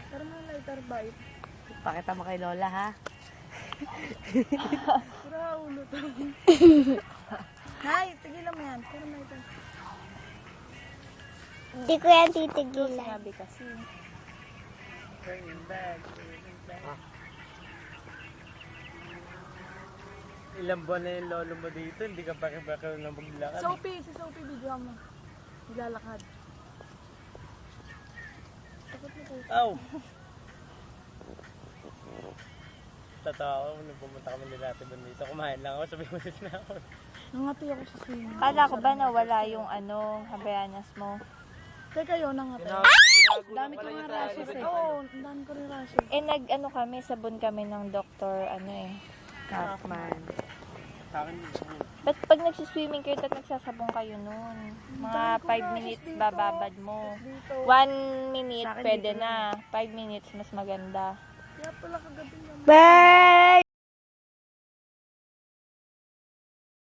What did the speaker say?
Pero may lighter bite. Pakita mo kay Lola, ha? Pura ulo to. Hay, tigilan mo yan. Pero may lighter. Hindi ko yan titigilan. Sabi kasi. Turning back. Ilang buwan na yung lolo mo dito, hindi ka paki-paki na maglakad. Sophie, si Sophie, video mo. Naglalakad. Takot mo ko. Aw! Totoo ako, nung pumunta kami nila Ate Bon dito, kumain lang ako, sabi mo na ako. Nangati ako sa swimming. Kala ko ba nawala yung habayanas mo? Teka yun, nangati. Dami ko nga rashes eh. Oo, ang dami ko rin rashes. Kami, sabon kami ng doktor, Kaufman. Sa akin, Ba't pag nagsiswimming kayo at nagsasabon kayo nun? Mga 5 minutes bababad mo. Dito. 1 minute Sa akin pwede dito na. 5 minutes mas maganda. Kaya pala kagabi naman. Ba!